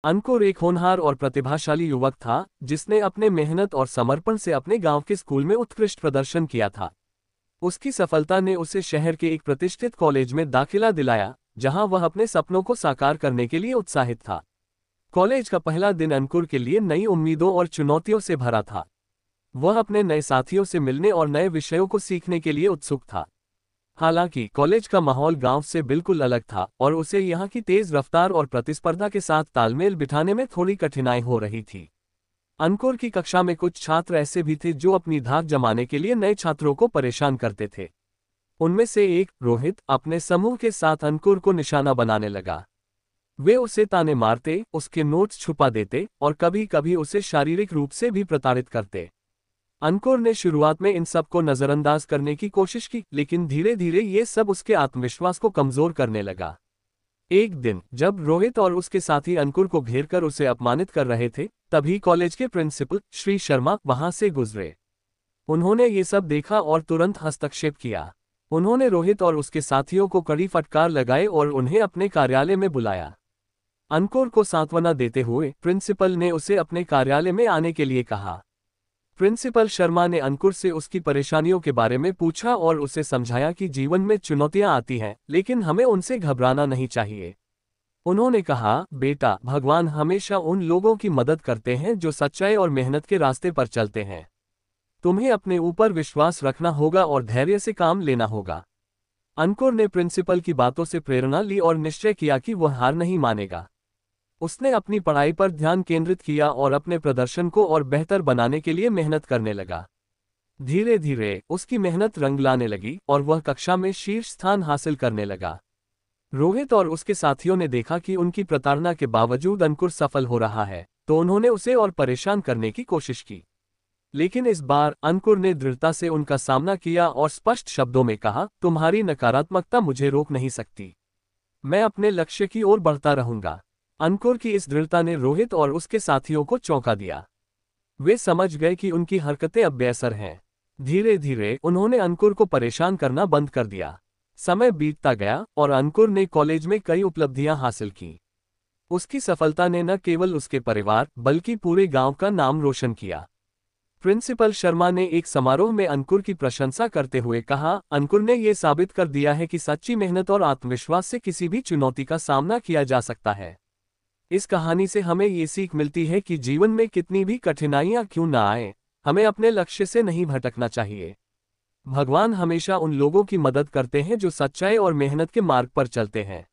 अंकुर एक होनहार और प्रतिभाशाली युवक था, जिसने अपने मेहनत और समर्पण से अपने गांव के स्कूल में उत्कृष्ट प्रदर्शन किया था। उसकी सफलता ने उसे शहर के एक प्रतिष्ठित कॉलेज में दाखिला दिलाया, जहां वह अपने सपनों को साकार करने के लिए उत्साहित था। कॉलेज का पहला दिन अंकुर के लिए नई उम्मीदों और चुनौतियों से भरा था। वह अपने नए साथियों से मिलने और नए विषयों को सीखने के लिए उत्सुक था। हालांकि कॉलेज का माहौल गांव से बिल्कुल अलग था और उसे यहां की तेज रफ्तार और प्रतिस्पर्धा के साथ तालमेल बिठाने में थोड़ी कठिनाई हो रही थी। अंकुर की कक्षा में कुछ छात्र ऐसे भी थे जो अपनी धाक जमाने के लिए नए छात्रों को परेशान करते थे। उनमें से एक, रोहित, अपने समूह के साथ अंकुर को निशाना बनाने लगा। वे उसे ताने मारते, उसके नोट्स छुपा देते और कभी कभी उसे शारीरिक रूप से भी प्रताड़ित करते। अंकुर ने शुरुआत में इन सब को नजरअंदाज करने की कोशिश की, लेकिन धीरे धीरे ये सब उसके आत्मविश्वास को कमजोर करने लगा। एक दिन जब रोहित और उसके साथी अंकुर को घेरकर उसे अपमानित कर रहे थे, तभी कॉलेज के प्रिंसिपल श्री शर्मा वहां से गुजरे। उन्होंने ये सब देखा और तुरंत हस्तक्षेप किया। उन्होंने रोहित और उसके साथियों को कड़ी फटकार लगाई और उन्हें अपने कार्यालय में बुलाया। अंकुर को सांत्वना देते हुए प्रिंसिपल ने उसे अपने कार्यालय में आने के लिए कहा। प्रिंसिपल शर्मा ने अंकुर से उसकी परेशानियों के बारे में पूछा और उसे समझाया कि जीवन में चुनौतियां आती हैं, लेकिन हमें उनसे घबराना नहीं चाहिए। उन्होंने कहा, बेटा, भगवान हमेशा उन लोगों की मदद करते हैं जो सच्चाई और मेहनत के रास्ते पर चलते हैं। तुम्हें अपने ऊपर विश्वास रखना होगा और धैर्य से काम लेना होगा। अंकुर ने प्रिंसिपल की बातों से प्रेरणा ली और निश्चय किया कि वह हार नहीं मानेगा। उसने अपनी पढ़ाई पर ध्यान केंद्रित किया और अपने प्रदर्शन को और बेहतर बनाने के लिए मेहनत करने लगा। धीरे धीरे उसकी मेहनत रंग लाने लगी और वह कक्षा में शीर्ष स्थान हासिल करने लगा। रोहित और उसके साथियों ने देखा कि उनकी प्रताड़ना के बावजूद अंकुर सफल हो रहा है, तो उन्होंने उसे और परेशान करने की कोशिश की। लेकिन इस बार अंकुर ने दृढ़ता से उनका सामना किया और स्पष्ट शब्दों में कहा, तुम्हारी नकारात्मकता मुझे रोक नहीं सकती। मैं अपने लक्ष्य की ओर बढ़ता रहूंगा। अंकुर की इस दृढ़ता ने रोहित और उसके साथियों को चौंका दिया। वे समझ गए कि उनकी हरकतें अब बेअसर हैं। धीरे धीरे उन्होंने अंकुर को परेशान करना बंद कर दिया। समय बीतता गया और अंकुर ने कॉलेज में कई उपलब्धियां हासिल की। उसकी सफलता ने न केवल उसके परिवार बल्कि पूरे गांव का नाम रोशन किया। प्रिंसिपल शर्मा ने एक समारोह में अंकुर की प्रशंसा करते हुए कहा, अंकुर ने यह साबित कर दिया है कि सच्ची मेहनत और आत्मविश्वास से किसी भी चुनौती का सामना किया जा सकता है। इस कहानी से हमें ये सीख मिलती है कि जीवन में कितनी भी कठिनाइयां क्यों ना आए, हमें अपने लक्ष्य से नहीं भटकना चाहिए। भगवान हमेशा उन लोगों की मदद करते हैं जो सच्चाई और मेहनत के मार्ग पर चलते हैं।